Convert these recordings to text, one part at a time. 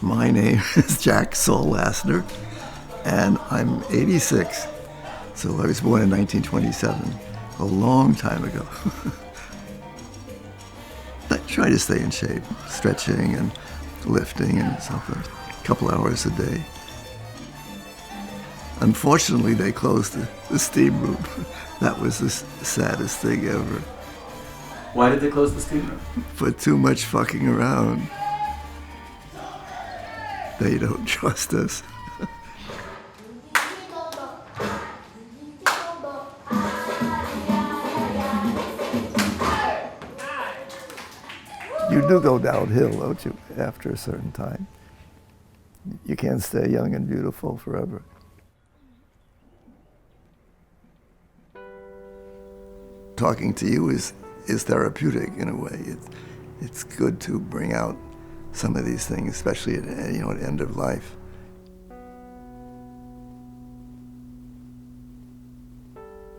My name is Jack Saul Lasner, and I'm 86. So I was born in 1927, a long time ago. I try to stay in shape, stretching and lifting and something, a couple hours a day. Unfortunately, they closed the steam room. That was the saddest thing ever. Why did they close the steam room? For too much fucking around. They don't trust us. You do go downhill, don't you, after a certain time? You can't stay young and beautiful forever. Talking to you is therapeutic in a way. It's good to bring out some of these things, especially at the end of life.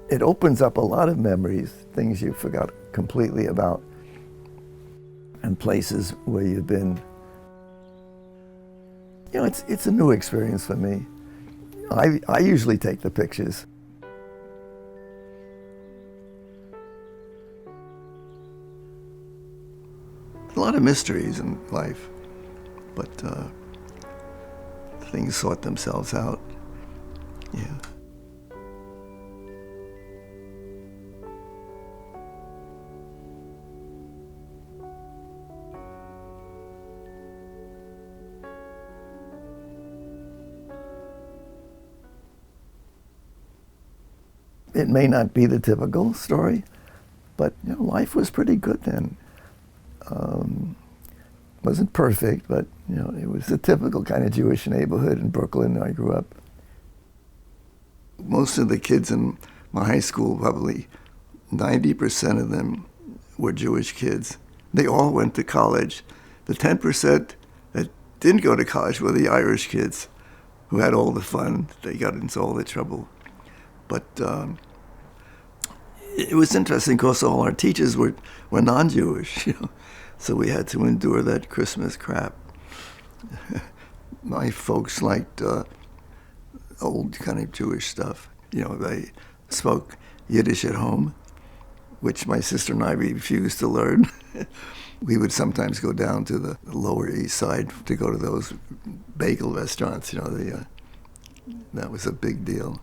It opens up a lot of memories, things you forgot completely about, and places where you've been. It's a new experience for me. I usually take the pictures. A lot of mysteries in life, but things sort themselves out. Yeah. It may not be the typical story, but life was pretty good then. Wasn't perfect, but it was a typical kind of Jewish neighborhood in Brooklyn. I grew up. Most of the kids in my high school, probably 90% of them were Jewish kids. They all went to college. The 10% that didn't go to college were the Irish kids who had all the fun. They got into all the trouble. But it was interesting because all our teachers were non-Jewish, so we had to endure that Christmas crap. My folks liked old kind of Jewish stuff. They spoke Yiddish at home, which my sister and I refused to learn. We would sometimes go down to the Lower East Side to go to those bagel restaurants. That was a big deal.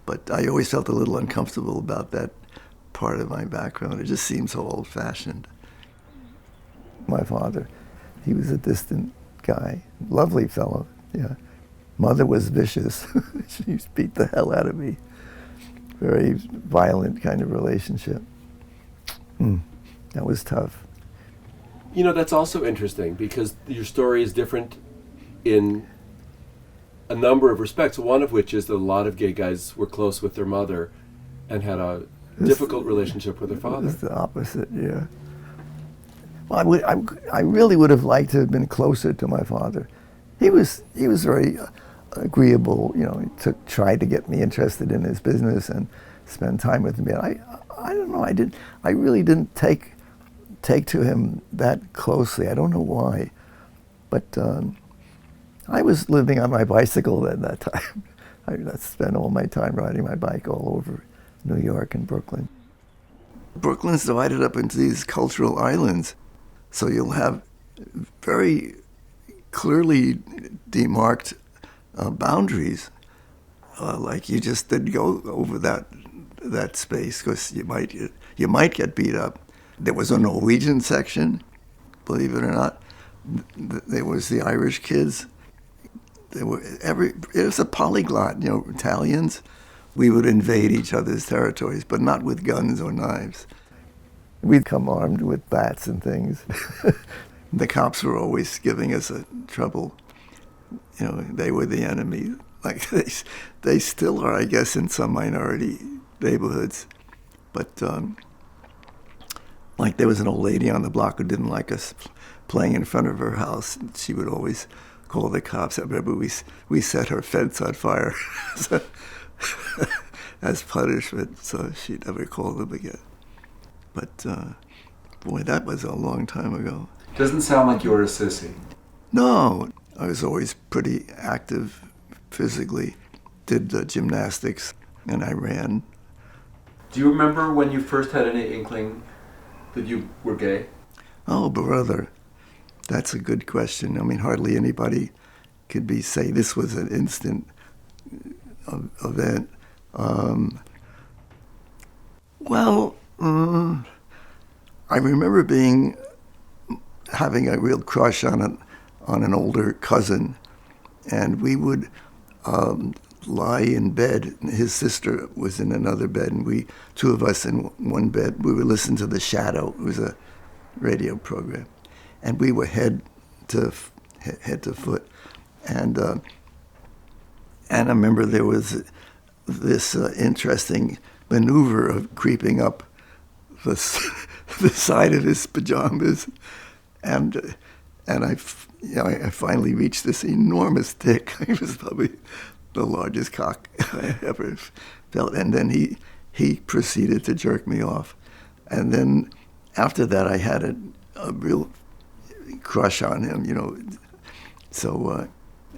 But I always felt a little uncomfortable about that part of my background. It just seemed so old-fashioned. My father, he was a distant guy, lovely fellow, yeah. Mother was vicious. She used to beat the hell out of me. Very violent kind of relationship. That was tough. That's also interesting because your story is different in a number of respects, one of which is that a lot of gay guys were close with their mother and had a difficult relationship with their father. It's the opposite, yeah. Well, I really would have liked to have been closer to my father. He was very agreeable, he tried to get me interested in his business and spend time with me. I don't know, I really didn't take to him that closely. I don't know why, but I was living on my bicycle at that time. I spent all my time riding my bike all over New York and Brooklyn. Brooklyn's divided up into these cultural islands, so you'll have very clearly demarked boundaries. Like you just didn't go over that space because you might get beat up. There was a Norwegian section, believe it or not. There was the Irish kids. It was a polyglot, Italians. We would invade each other's territories, but not with guns or knives. We'd come armed with bats and things. The cops were always giving us trouble. They were the enemy. Like they still are, I guess, in some minority neighborhoods. But like there was an old lady on the block who didn't like us playing in front of her house. She would always call the cops. I remember we set her fence on fire as punishment, so she never called them again. But boy, that was a long time ago. Doesn't sound like you were a sissy. No, I was always pretty active physically, did gymnastics, and I ran. Do you remember when you first had any inkling that you were gay? Oh, brother, that's a good question. I mean, hardly anybody could say this was an instant event. I remember having a real crush on an older cousin, and we would lie in bed. His sister was in another bed, and two of us in one bed, we would listen to The Shadow. It was a radio program, and we were head to foot. And I remember there was this interesting maneuver of creeping up the side of his pajamas, and I finally reached this enormous dick. It was probably the largest cock I ever felt. And then he proceeded to jerk me off. And then after that, I had a real crush on him, So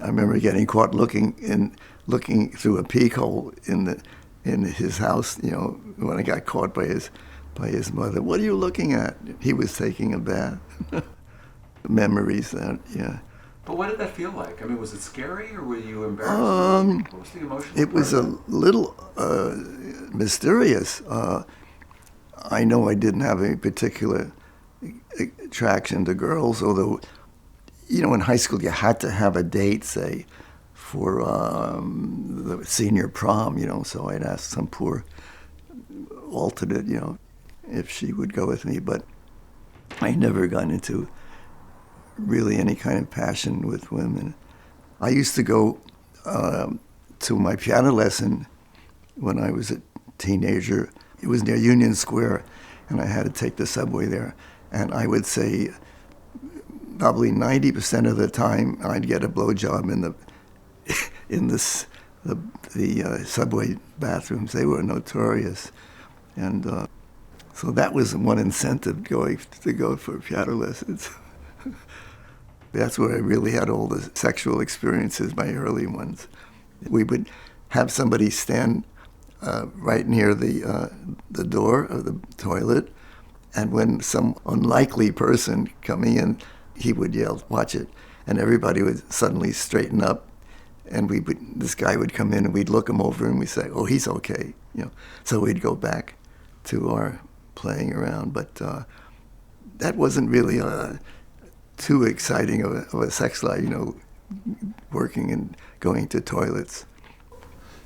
I remember getting caught looking through a peek hole in his house, when I got caught by his mother. What are you looking at? He was taking a bath. Memories that, yeah. But what did that feel like? I mean, was it scary, or were you embarrassed? What was the emotion? It was a little mysterious. I know I didn't have any particular attraction to girls, although, in high school you had to have a date, say, for the senior prom, so I'd ask some poor alternate, if she would go with me, but I never got into really any kind of passion with women. I used to go to my piano lesson when I was a teenager. It was near Union Square, and I had to take the subway there. And I would say probably 90% of the time I'd get a blowjob in the subway bathrooms. They were notorious, and so that was one incentive to go for piano lessons. That's where I really had all the sexual experiences, my early ones. We would have somebody stand right near the door of the toilet, and when some unlikely person coming in, he would yell, "Watch it," and everybody would suddenly straighten up, and this guy would come in, and we'd look him over, and we'd say, "Oh, he's okay," So we'd go back to our playing around, but that wasn't really too exciting of a sex life, working and going to toilets.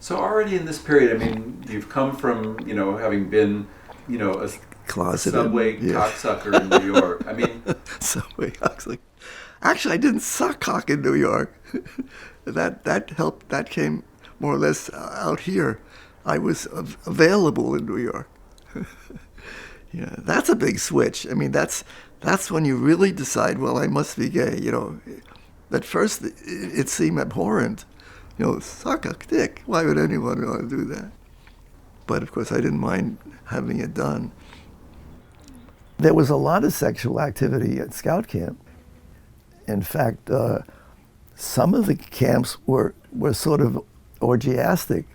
So already in this period, I mean, you've come from, having been, a closeted subway cocksucker in New York. I mean, subway cocksucker. Actually, I didn't suck cock in New York. That helped. That came more or less out here. I was available in New York. Yeah, that's a big switch. I mean, that's when you really decide, well, I must be gay. At first it seemed abhorrent. Suck a dick. Why would anyone want to do that? But of course, I didn't mind having it done. There was a lot of sexual activity at scout camp. In fact, some of the camps were sort of orgiastic.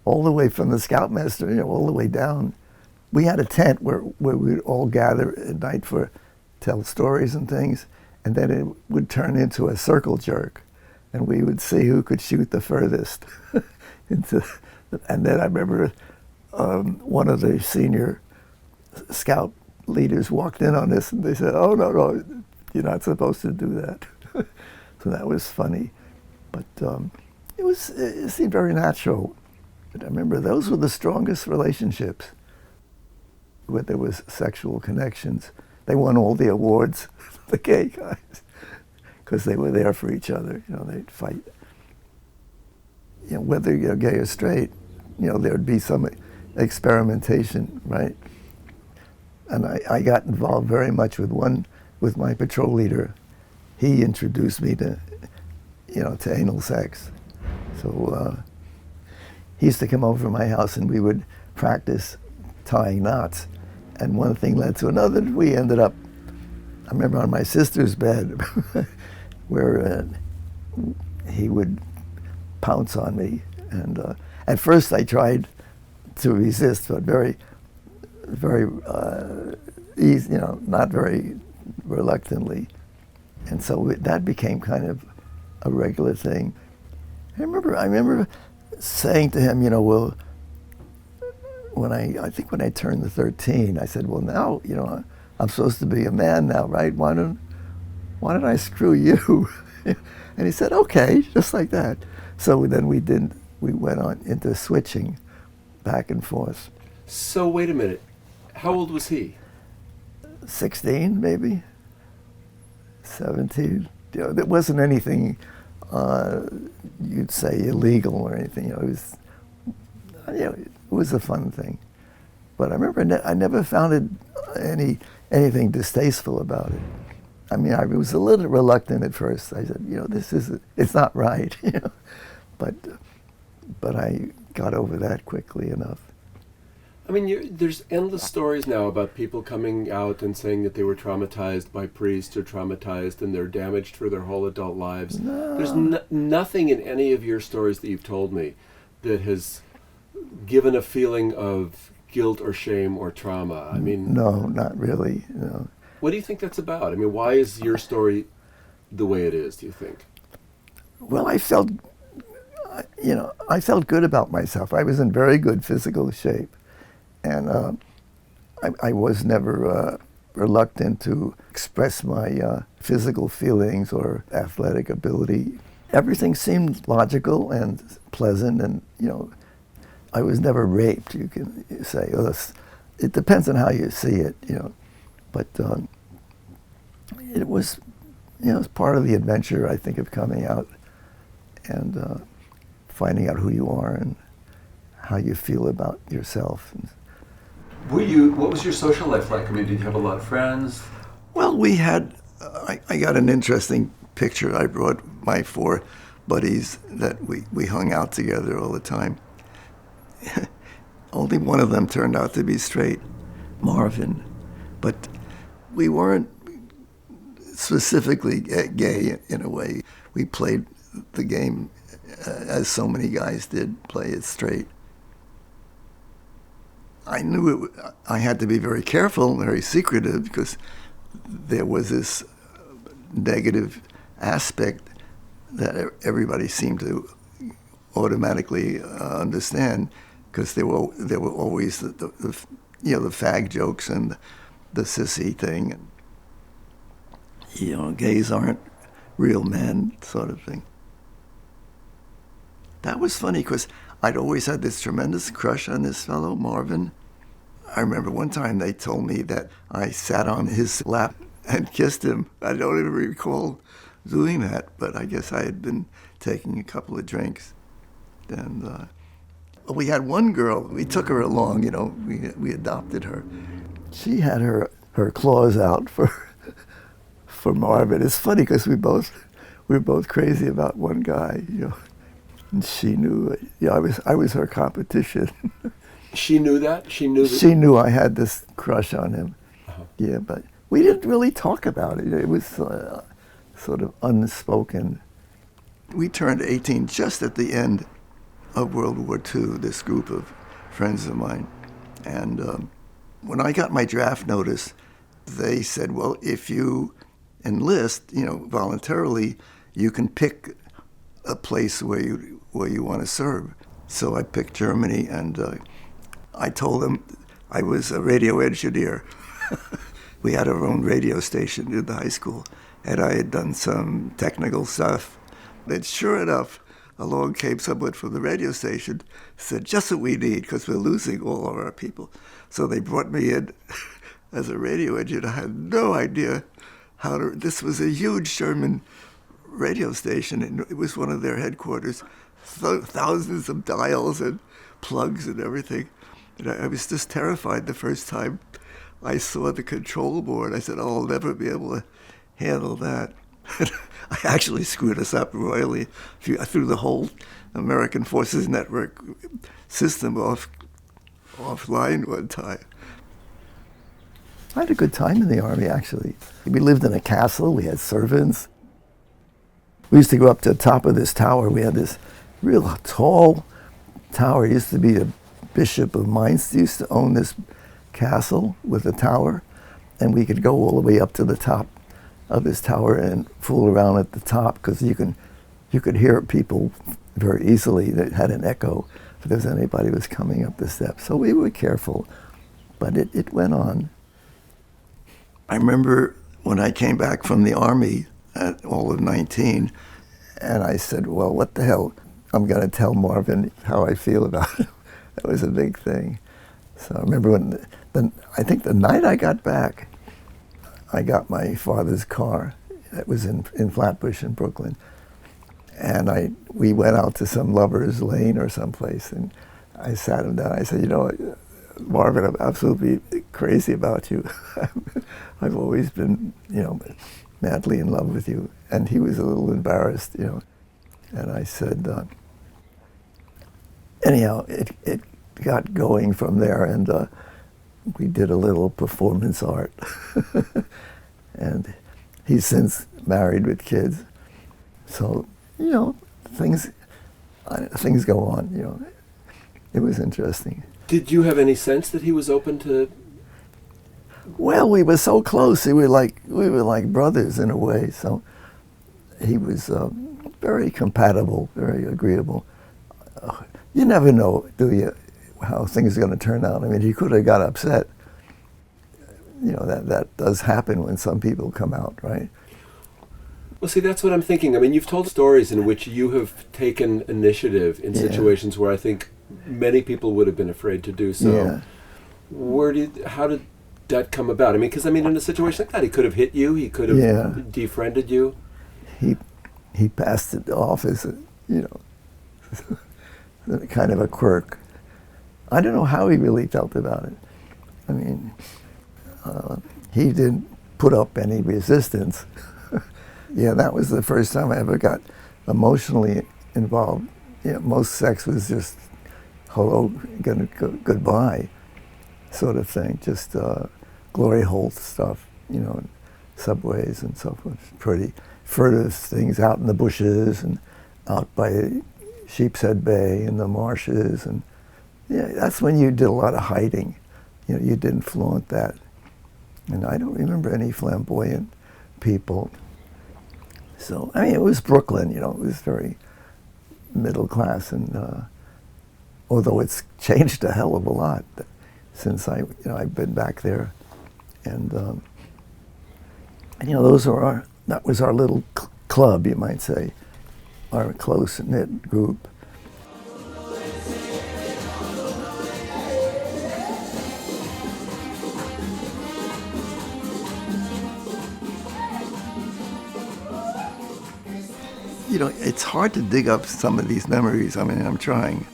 All the way from the scoutmaster, all the way down. We had a tent where we'd all gather at night for tell stories and things, and then it would turn into a circle jerk, and we would see who could shoot the furthest. And then I remember one of the senior scout leaders walked in on this, and they said, "Oh, no, you're not supposed to do that." So that was funny, but it seemed very natural. But I remember those were the strongest relationships, where there was sexual connections. They won all the awards, the gay guys, because they were there for each other. They'd fight. Whether you're gay or straight, there'd be some experimentation, right? And I got involved very much with my patrol leader. He introduced me to anal sex. So he used to come over to my house, and we would practice tying knots. And one thing led to another. We ended up, I remember, on my sister's bed, where he would pounce on me. And at first I tried to resist, but very easy, not very reluctantly. And so that became kind of a regular thing. I remember saying to him, well, when I turned 13, I said, well, now, I'm supposed to be a man now, right? Why don't I screw you? And he said, okay, just like that. So then we went on into switching back and forth. So wait a minute. How old was he? 16, maybe. 17. There wasn't anything you'd say illegal or anything. It was a fun thing. But I remember I never found anything distasteful about it. I mean, I was a little reluctant at first. I said, it's not right, But I got over that quickly enough. I mean, there's endless stories now about people coming out and saying that they were traumatized by priests or traumatized and they're damaged for their whole adult lives. No. There's nothing in any of your stories that you've told me that has given a feeling of guilt or shame or trauma. I mean... No, not really, no. What do you think that's about? I mean, why is your story the way it is, do you think? Well, I felt good about myself. I was in very good physical shape. And I was never reluctant to express my physical feelings or athletic ability. Everything seemed logical and pleasant, and I was never raped. You can say, it depends on how you see it, But it was, it's part of the adventure, I think, of coming out and finding out who you are and how you feel about yourself. What was your social life like? I mean, did you have a lot of friends? Well, we had, I got an interesting picture. I brought my 4 buddies that we hung out together all the time. Only one of them turned out to be straight, Marvin. But we weren't specifically gay in a way. We played the game as so many guys did, play it straight. I knew I had to be very careful, very secretive, because there was this negative aspect that everybody seemed to automatically understand, because there were always the fag jokes and the sissy thing. Gays aren't real men, sort of thing. That was funny, because I'd always had this tremendous crush on this fellow, Marvin. I remember one time they told me that I sat on his lap and kissed him. I don't even recall doing that, but I guess I had been taking a couple of drinks. And we had one girl, we took her along, we adopted her. She had her claws out for Marvin. It's funny because we were both crazy about one guy, And she knew, I was her competition. She knew that? She knew I had this crush on him. Uh-huh. Yeah, but we didn't really talk about it. It was sort of unspoken. We turned 18 just at the end of World War II, this group of friends of mine. And when I got my draft notice, they said, well, if you enlist, voluntarily, you can pick a place where you want to serve. So I picked Germany, and I told them I was a radio engineer. We had our own radio station in the high school, and I had done some technical stuff. And sure enough, along came someone from the radio station, said, just what we need, because we're losing all of our people. So they brought me in as a radio engineer. I had no idea this was a huge German radio station, and it was one of their headquarters. Thousands of dials and plugs and everything. And I was just terrified the first time I saw the control board. I said, I'll never be able to handle that. I actually screwed us up royally. I threw the whole American Forces Network system offline one time. I had a good time in the Army, actually. We lived in a castle. We had servants. we used to go up to the top of this tower. We had this real tall tower. It used to be the Bishop of Mainz used to own this castle with a tower, and we could go all the way up to the top of this tower and fool around at the top, because you could hear people very easily. That had an echo if there's anybody was coming up the steps. So we were careful, but it went on. I remember when I came back from the Army at all of 19, and I said, well, what the hell? I'm going to tell Marvin how I feel about it. That was a big thing. So I remember I think the night I got back, I got my father's car. That was in Flatbush in Brooklyn. And we went out to some lover's lane or someplace, and I sat him down. I said, Marvin, I'm absolutely crazy about you. I've always been, madly in love with you. And he was a little embarrassed, And I said, anyhow, it got going from there, and we did a little performance art. And he's since married with kids. So, things go on, It was interesting. Did you have any sense that he was open to? Well, we were so close. We were like brothers in a way. So he was very compatible, very agreeable. You never know, do you, how things are going to turn out. I mean, he could have got upset. That does happen when some people come out, right? Well, see, that's what I'm thinking. I mean, you've told stories in which you have taken initiative in situations where I think many people would have been afraid to do so. Yeah. How did that come about? I mean, because in a situation like that, he could have hit you. He could have defriended you. He passed it off as kind of a quirk. I don't know how he really felt about it. I mean, he didn't put up any resistance. Yeah, that was the first time I ever got emotionally involved. Most sex was just hello, goodbye sort of thing, just glory hole stuff, subways and so forth. Pretty furtive things out in the bushes and out by Sheepshead Bay in the marshes, and that's when you did a lot of hiding. You didn't flaunt that. And I don't remember any flamboyant people. So, it was Brooklyn, it was very middle class, and although it's changed a hell of a lot since I've been back there. And that was our little club, you might say, our close-knit group. It's hard to dig up some of these memories. I'm trying.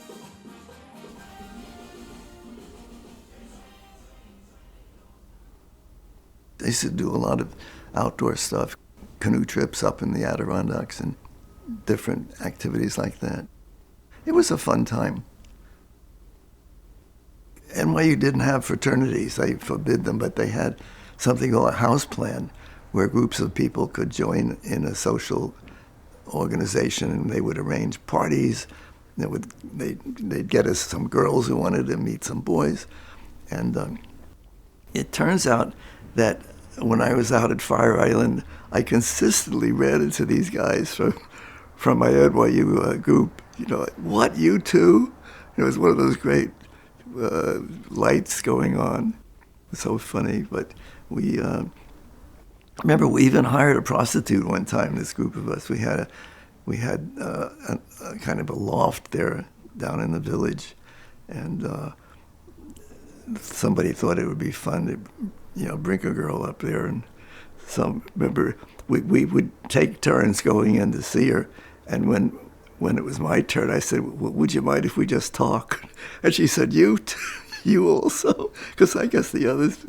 I used to do a lot of outdoor stuff, canoe trips up in the Adirondacks and different activities like that. It was a fun time. NYU didn't have fraternities. They forbid them, but they had something called a house plan, where groups of people could join in a social organization, and they would arrange parties. They'd get us some girls who wanted to meet some boys. And it turns out that when I was out at Fire Island, I consistently ran into these guys from my NYU group. What, you too? It was one of those great lights going on. It was so funny. But we remember we even hired a prostitute one time. This group of us. We had a kind of a loft there down in the village, and somebody thought it would be fun to bring a girl up there, and remember we would take turns going in to see her, and when it was my turn, I said, well, would you mind if we just talk? And she said, you also, because I guess the others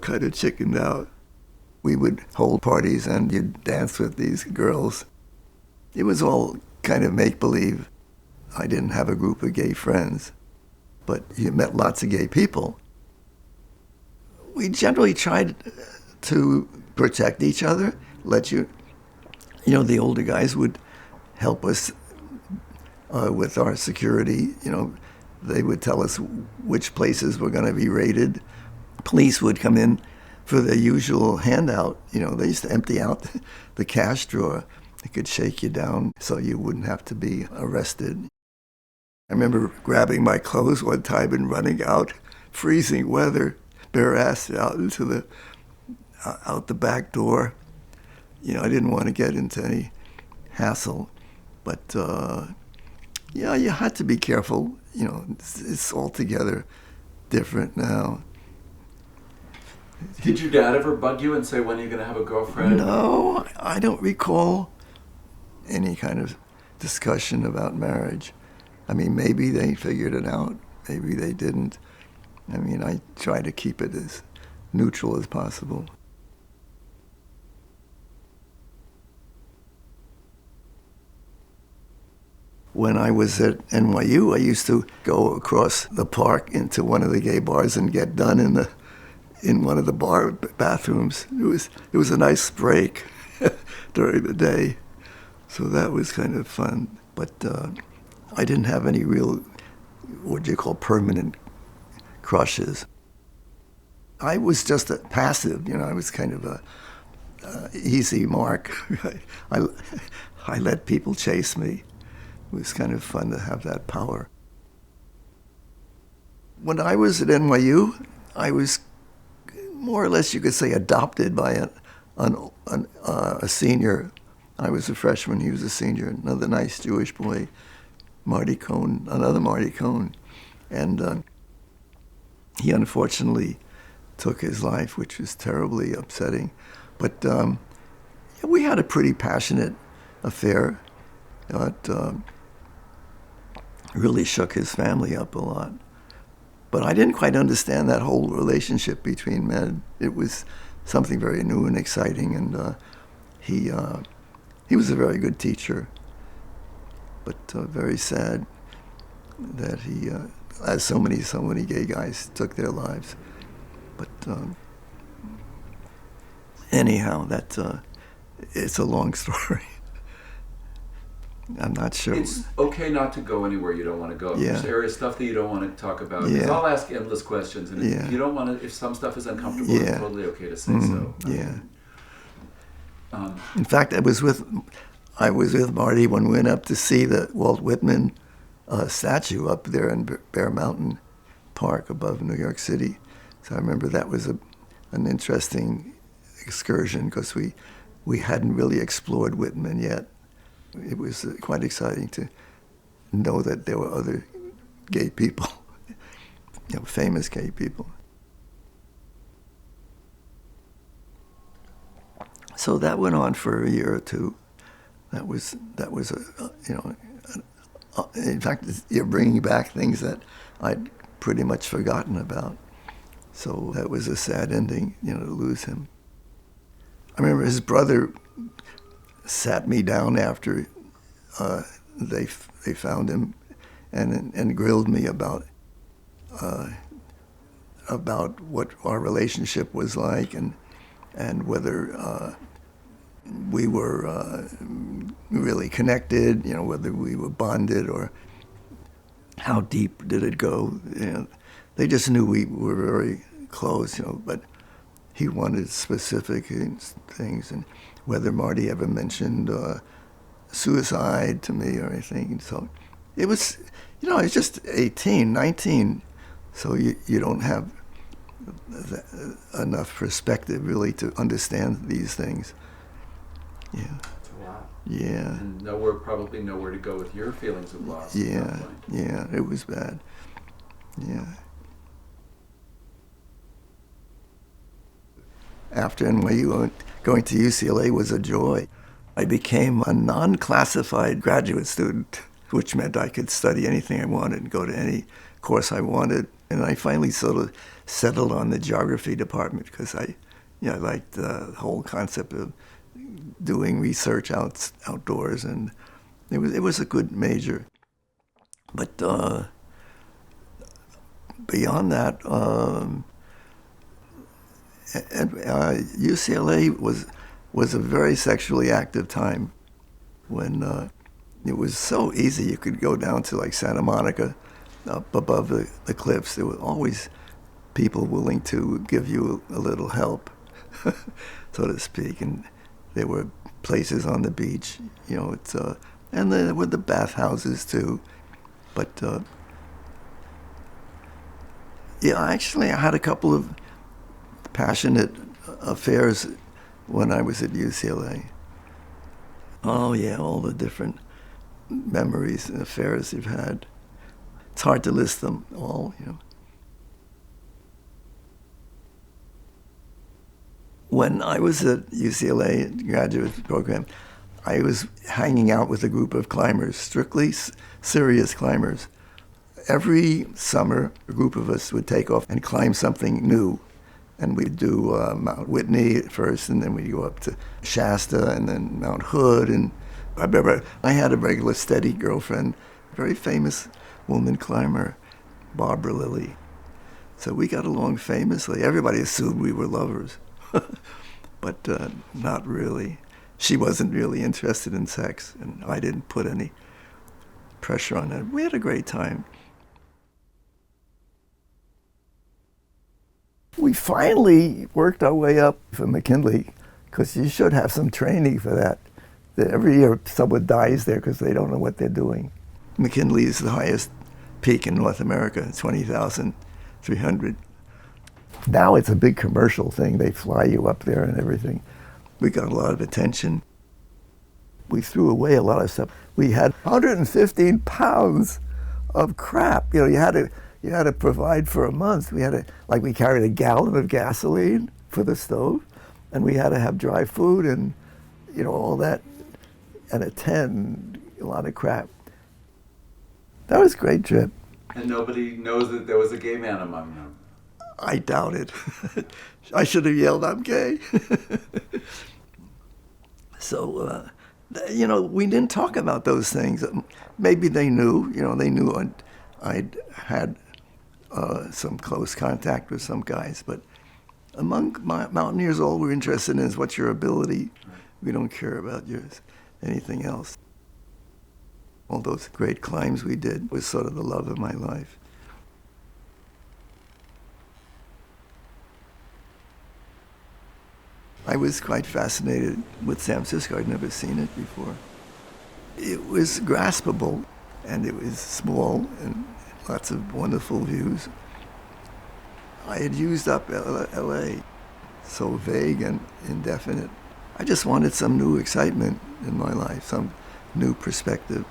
kind of chickened out. We would hold parties and you'd dance with these girls. It was all kind of make-believe. I didn't have a group of gay friends, but you met lots of gay people. We generally tried to protect each other, let you the older guys would help us with our security. They would tell us which places were going to be raided. Police would come in for their usual handout. They used to empty out the cash drawer. They could shake you down so you wouldn't have to be arrested. I remember grabbing my clothes one time and running out, freezing weather, bare-assed out the back door. I didn't want to get into any hassle, but you had to be careful. It's altogether different now. Did your dad ever bug you and say, when are you going to have a girlfriend? No, I don't recall any kind of discussion about marriage. I mean, maybe they figured it out, maybe they didn't. I mean, I try to keep it as neutral as possible. When I was at NYU, I used to go across the park into one of the gay bars and get done in one of the bar bathrooms. It was a nice break during the day, so that was kind of fun. But I didn't have any real, what you call, permanent crushes. I was just a passive, I was kind of a easy mark. I let people chase me. It was kind of fun to have that power. When I was at NYU, I was more or less, you could say, adopted by a senior. I was a freshman, he was a senior, another nice Jewish boy, Marty Cohn, another Marty Cohn. And he unfortunately took his life, which was terribly upsetting. But we had a pretty passionate affair. It really shook his family up a lot. But I didn't quite understand that whole relationship between men. It was something very new and exciting, and he was a very good teacher, but very sad that he, as so many gay guys took their lives. But anyhow, it's a long story. I'm not sure. It's okay not to go anywhere you don't want to go. Yeah. There's areas, stuff that you don't want to talk about. Because I'll ask endless questions, and if you don't want to, if some stuff is uncomfortable, it's totally okay to say so. In fact, I was with Marty when we went up to see the Walt Whitman statue up there in Bear Mountain Park above New York City. So I remember that was an interesting excursion because we hadn't really explored Whitman yet. It was quite exciting to know that there were other gay people, famous gay people. So that went on for a year or two. That was in fact, you're bringing back things that I'd pretty much forgotten about. So that was a sad ending, to lose him. I remember his brother sat me down after they found him and grilled me about what our relationship was like and whether we were really connected, whether we were bonded or how deep did it go. They just knew we were very close, but he wanted specific things, and whether Marty ever mentioned suicide to me or anything. So it was, it's just 18, 19, so you don't have enough perspective really to understand these things. Yeah. That's a lot. Yeah. And probably nowhere to go with your feelings of loss. Yeah, it was bad. Yeah. After NYU, going to UCLA was a joy. I became a non-classified graduate student, which meant I could study anything I wanted and go to any course I wanted. And I finally sort of settled on the geography department because I liked the whole concept of doing research outdoors, and it was a good major. But beyond that, UCLA was a very sexually active time when it was so easy. You could go down to like Santa Monica, up above the cliffs. There were always people willing to give you a little help, so to speak. And there were places on the beach, you know, and there were the bathhouses too. But actually I had a couple of passionate affairs when I was at UCLA. Oh yeah, all the different memories and affairs you've had. It's hard to list them all, you know. When I was at UCLA graduate program, I was hanging out with a group of climbers, strictly serious climbers. Every summer, a group of us would take off and climb something new. And we'd do Mount Whitney at first, and then we'd go up to Shasta, and then Mount Hood. And I remember I had a regular steady girlfriend, a very famous woman climber, Barbara Lilly. So we got along famously. Everybody assumed we were lovers, but not really. She wasn't really interested in sex, and I didn't put any pressure on her. We had a great time. We finally worked our way up for McKinley, because you should have some training for that. Every year someone dies there because they don't know what they're doing. McKinley is the highest peak in North America, 20,300. Now it's a big commercial thing. They fly you up there and everything. We got a lot of attention. We threw away a lot of stuff. We had 115 pounds of crap. You know, you had to provide for a month. We carried a gallon of gasoline for the stove, and we had to have dry food and, you know, all that, and a tent, a lot of crap. That was a great trip. And nobody knows that there was a gay man among them. I doubt it. I should have yelled, "I'm gay." So, you know, we didn't talk about those things. Maybe they knew, you know, they knew I'd had some close contact with some guys, but among mountaineers, all we're interested in is what's your ability. We don't care about anything else. All those great climbs we did was sort of the love of my life. I was quite fascinated with San Francisco. I'd never seen it before. It was graspable, and it was small, and lots of wonderful views. I had used up LA, so vague and indefinite. I just wanted some new excitement in my life, some new perspective.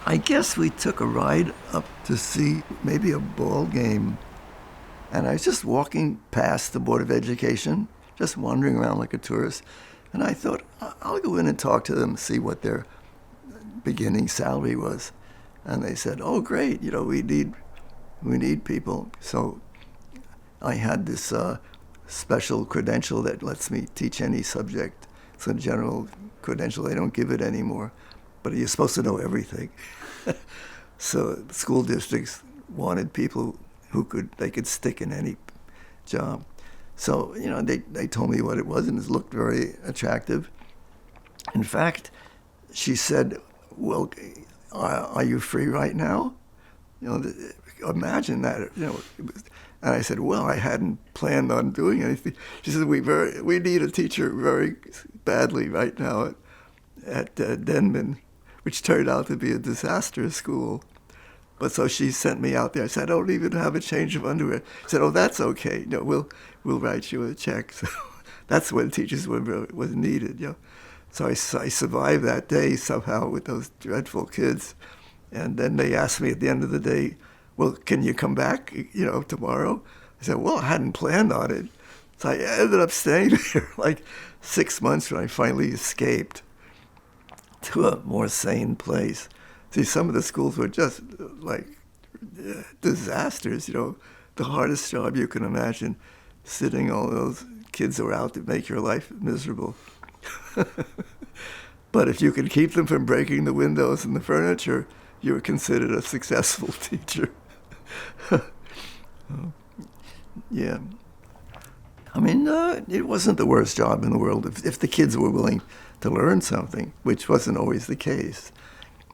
I guess we took a ride up to see maybe a ball game, and I was just walking past the Board of Education, just wandering around like a tourist, and I thought, I'll go in and talk to them, see what their beginning salary was. And they said, "Oh, great, you know, we need people." So I had this special credential that lets me teach any subject. It's a general credential. They don't give it anymore, but you're supposed to know everything. So school districts wanted people they could stick in any job. So, you know, they told me what it was, and it looked very attractive. In fact, she said, "Well, are you free right now?" You know, imagine that. You know, and I said, "Well, I hadn't planned on doing anything." She said, "We need a teacher very badly right now at Denman," which turned out to be a disastrous school. But so she sent me out there. I said, "I don't even have a change of underwear." She said, "Oh, that's okay. No, we'll write you a check." So that's when teachers was needed. You know. So I survived that day somehow with those dreadful kids. And then they asked me at the end of the day, "Well, can you come back, you know, tomorrow?" I said, "Well, I hadn't planned on it." So I ended up staying there like 6 months when I finally escaped to a more sane place. See, some of the schools were just like disasters, you know, the hardest job you can imagine, sitting all those kids who are out to make your life miserable. But if you could keep them from breaking the windows and the furniture, you were considered a successful teacher. Yeah. I mean, it wasn't the worst job in the world if the kids were willing to learn something, which wasn't always the case.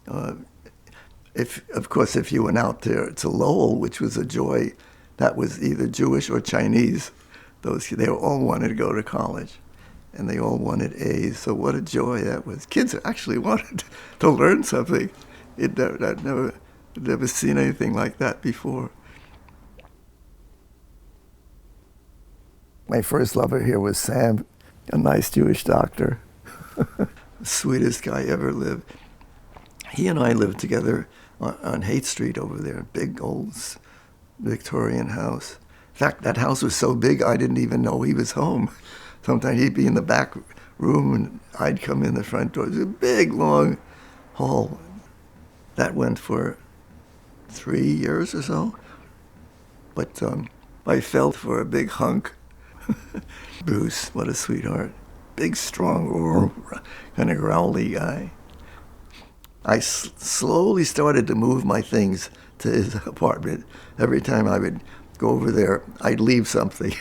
Of course, if you went out there to Lowell, which was a joy, that was either Jewish or Chinese. They all wanted to go to college, and they all wanted A's. So what a joy that was! Kids actually wanted to learn something. I'd never seen anything like that before. My first lover here was Sam, a nice Jewish doctor, the sweetest guy ever lived. He and I lived together on Haight Street over there, big old Victorian house. In fact, that house was so big I didn't even know he was home. Sometimes he'd be in the back room and I'd come in the front door. It was a big, long hall. That went for 3 years or so. But I fell for a big hunk. Bruce, what a sweetheart. Big, strong, kind of growly guy. I slowly started to move my things to his apartment. Every time I would go over there, I'd leave something.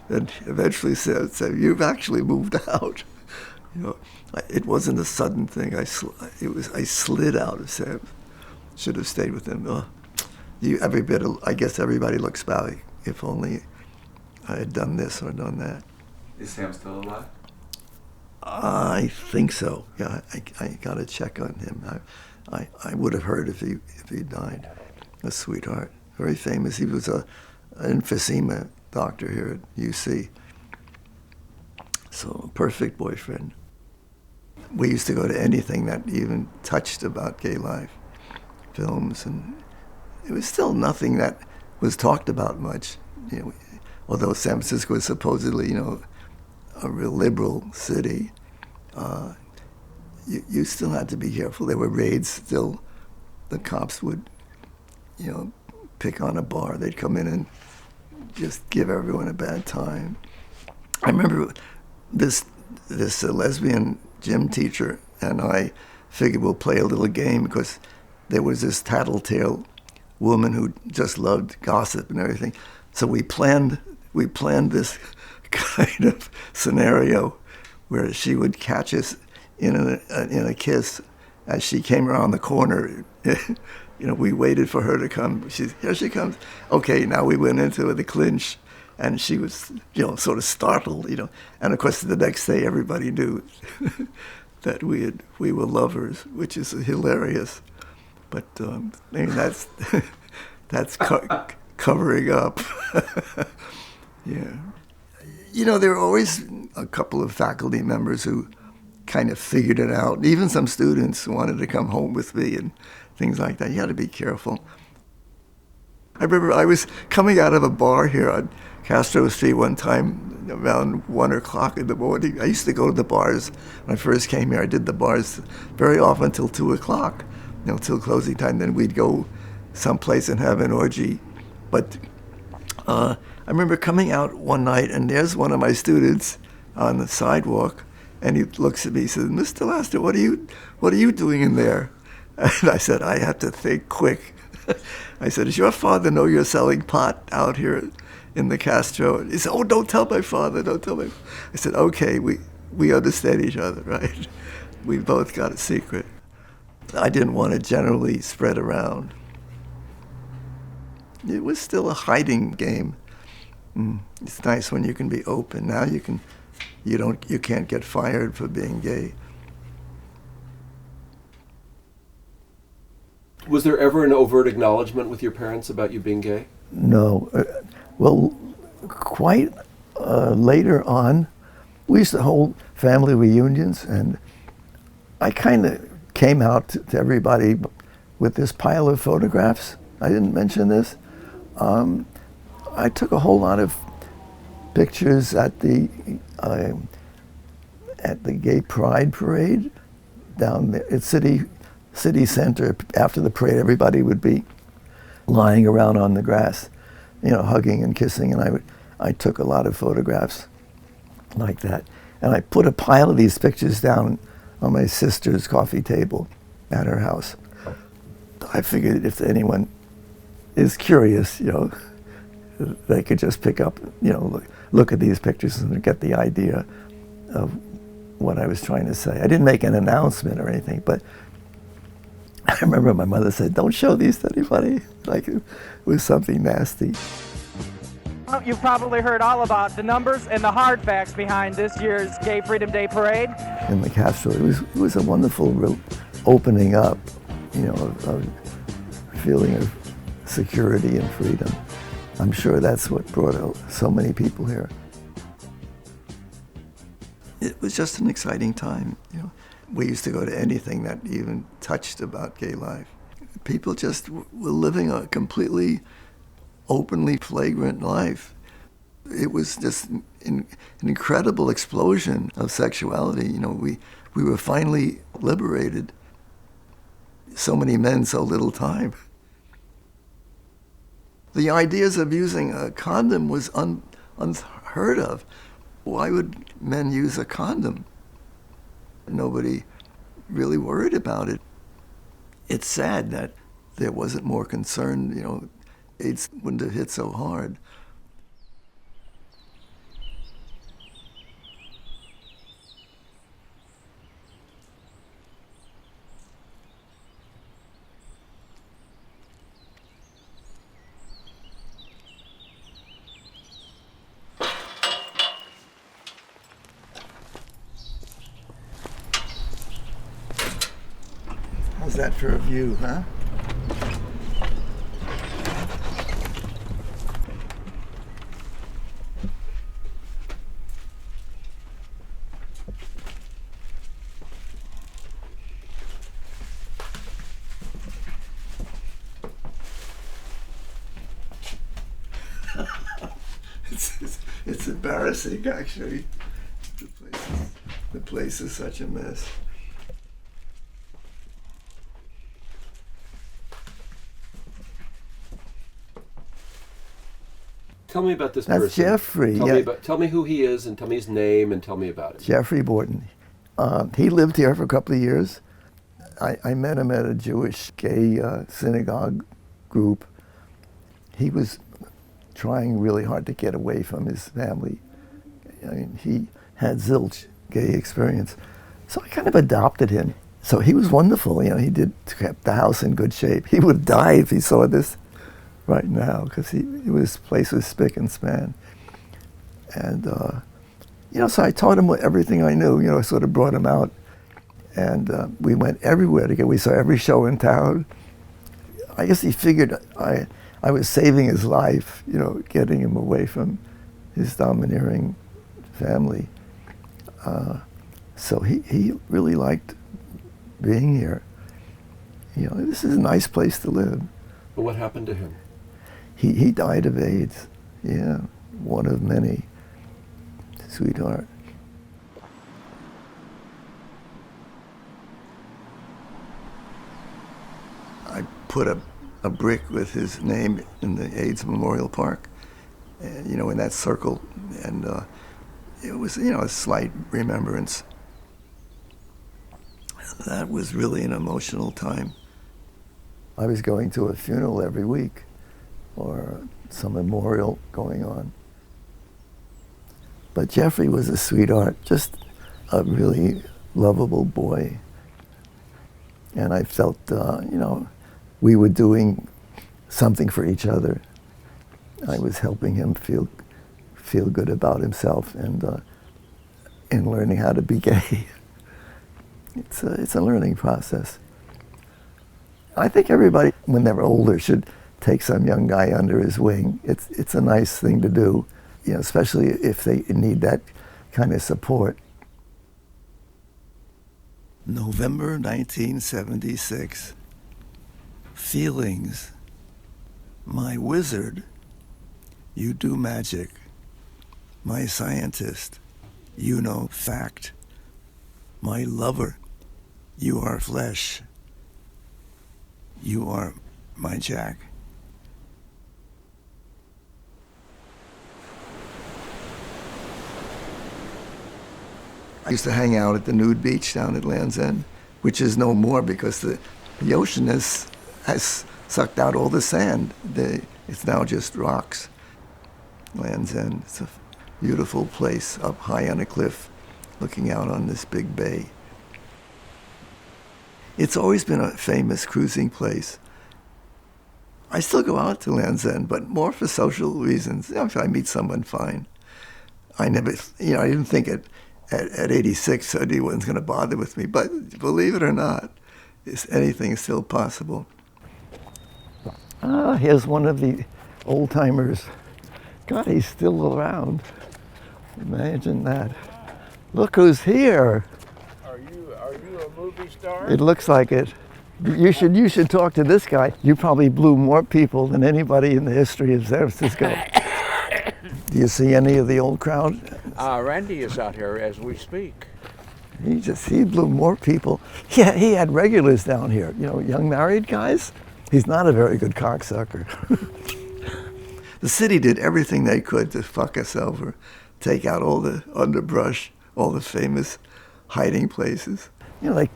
And eventually said, "You've actually moved out." It wasn't a sudden thing. I slid out of Sam. Should have stayed with him. I guess everybody looks back. If only I had done this or done that. Is Sam still alive? I think so. Yeah, I got to check on him. I would have heard if he died. A sweetheart, very famous. He was an emphysema doctor here at UC. So a perfect boyfriend. We used to go to anything that even touched about gay life, films, and it was still nothing that was talked about much. Although San Francisco was supposedly, a real liberal city, you still had to be careful. There were raids still. The cops would, pick on a bar. They'd come in and just give everyone a bad time. I remember this lesbian gym teacher and I figured we'll play a little game because there was this tattletale woman who just loved gossip and everything. So we planned this kind of scenario where she would catch us in a kiss as she came around the corner. We waited for her to come. Here she comes. Okay, now we went into the clinch, and she was, sort of startled, And of course, the next day, everybody knew that we were lovers, which is hilarious. But that's covering up. Yeah. There were always a couple of faculty members who kind of figured it out. Even some students wanted to come home with me and things like that. You had to be careful. I remember I was coming out of a bar here on Castro Street one time around 1 o'clock in the morning. I used to go to the bars when I first came here. I did the bars very often till 2 o'clock, till closing time. Then we'd go someplace and have an orgy. But I remember coming out one night, and there's one of my students on the sidewalk, and he looks at me and says, "Mr. Lasner, what are you doing in there?" And I said, "I have to think quick." I said, "Does your father know you're selling pot out here in the Castro?" And he said, "Oh, don't tell my father, don't tell my." I said, "Okay, we understand each other, right? We both got a secret." I didn't want to generally spread around. It was still a hiding game. It's nice when you can be open. Now you can't get fired for being gay. Was there ever an overt acknowledgement with your parents about you being gay? No. Well, quite later on, we used to hold family reunions, and I kind of came out to everybody with this pile of photographs. I didn't mention this. I took a whole lot of pictures at the Gay Pride Parade down there at City Center. After the parade, everybody would be lying around on the grass, hugging and kissing, and I took a lot of photographs like that. And I put a pile of these pictures down on my sister's coffee table at her house. I figured if anyone is curious, they could just pick up, look at these pictures and get the idea of what I was trying to say. I didn't make an announcement or anything, but I remember my mother said, "Don't show these to anybody," like it was something nasty. You've probably heard all about the numbers and the hard facts behind this year's Gay Freedom Day Parade. In the Capitol, it was a wonderful opening up, of feeling of security and freedom. I'm sure that's what brought out so many people here. It was just an exciting time. We used to go to anything that even touched about gay life. People just were living a completely openly flagrant life. It was just an incredible explosion of sexuality. We were finally liberated. So many men, so little time. The ideas of using a condom was unheard of. Why would men use a condom? Nobody really worried about it. It's sad that there wasn't more concern, AIDS wouldn't have hit so hard. How's that for a view, huh? It's embarrassing, actually. The place is such a mess. Tell me about this That's person. Jeffrey. Tell me who he is, and tell me his name, and tell me about it. Jeffrey Borton. He lived here for a couple of years. I met him at a Jewish gay synagogue group. He was trying really hard to get away from his family. I mean, he had zilch gay experience. So I kind of adopted him. So he was wonderful. He kept the house in good shape. He would die if he saw this right now, because his place was spick and span. And, so I taught him everything I knew, sort of brought him out. And we went everywhere together. We saw every show in town. I guess he figured I was saving his life, getting him away from his domineering family. So he really liked being here. This is a nice place to live. But what happened to him? He died of AIDS. Yeah, one of many. Sweetheart. I put a brick with his name in the AIDS Memorial Park, and, in that circle, and it was, a slight remembrance. That was really an emotional time. I was going to a funeral every week, or some memorial going on. But Jeffrey was a sweetheart, just a really lovable boy. And I felt, we were doing something for each other. I was helping him feel good about himself and learning how to be gay. It's a learning process. I think everybody, when they're older, should take some young guy under his wing. It's a nice thing to do, especially if they need that kind of support. November 1976. Feelings. My wizard, you do magic. My scientist, you know fact. My lover, you are flesh. You are my Jack. I used to hang out at the nude beach down at Land's End, which is no more because the ocean has sucked out all the sand. It's now just rocks. Land's End. It's a beautiful place up high on a cliff looking out on this big bay. It's always been a famous cruising place. I still go out to Land's End, but more for social reasons. If I meet someone, fine. I never, I didn't think at 86 anyone's going to bother with me, but believe it or not, anything is still possible. Here's one of the old-timers. God, he's still around. Imagine that. Look who's here. Are you a movie star? It looks like it. You should talk to this guy. You probably blew more people than anybody in the history of San Francisco. Do you see any of the old crowd? Randy is out here as we speak. He blew more people. Yeah, he had regulars down here. Young married guys. He's not a very good cocksucker. The city did everything they could to fuck us over, take out all the underbrush, all the famous hiding places. They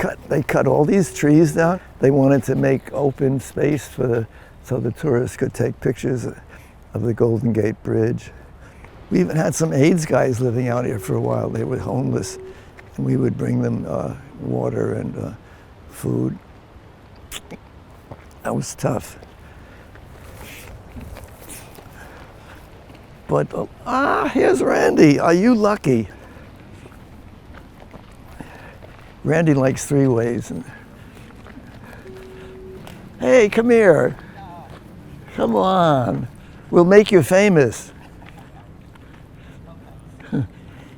cut all these trees down. They wanted to make open space so the tourists could take pictures of the Golden Gate Bridge. We even had some AIDS guys living out here for a while. They were homeless, and we would bring them water and food. That was tough. But, here's Randy. Are you lucky? Randy likes three-ways. Hey, come here. Come on. We'll make you famous.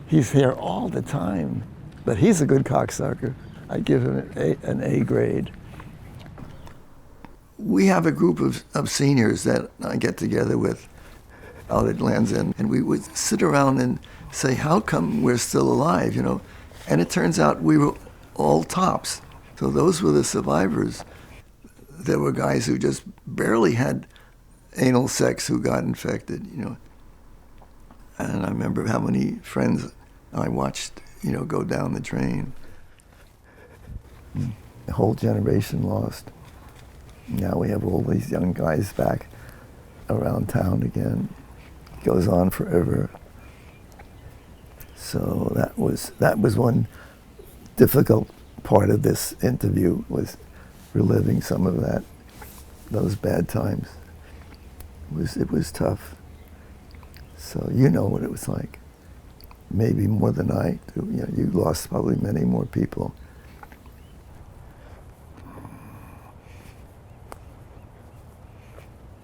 He's here all the time. But he's a good cocksucker. I give him an A grade. We have a group of seniors that I get together with out at Land's End, and we would sit around and say, how come we're still alive, And it turns out we were all tops. So those were the survivors. There were guys who just barely had anal sex who got infected, And I remember how many friends I watched, go down the drain. The whole generation lost. Now we have all these young guys back around town again. It goes on forever. So that was one difficult part of this interview, was reliving some of those bad times. It was tough. So you know what it was like. Maybe more than I do. You lost probably many more people.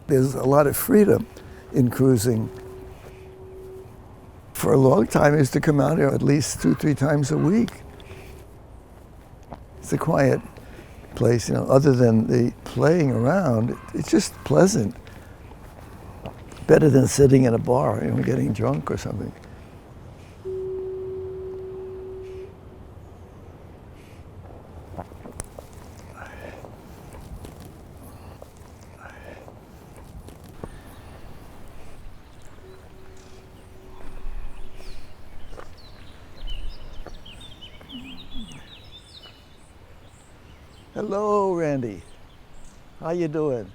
There's a lot of freedom in cruising. For a long time, I used to come out here at least 2-3 times a week. It's a quiet place, other than the playing around. It's just pleasant. Better than sitting in a bar, getting drunk or something. Hello, Randy. How you doing?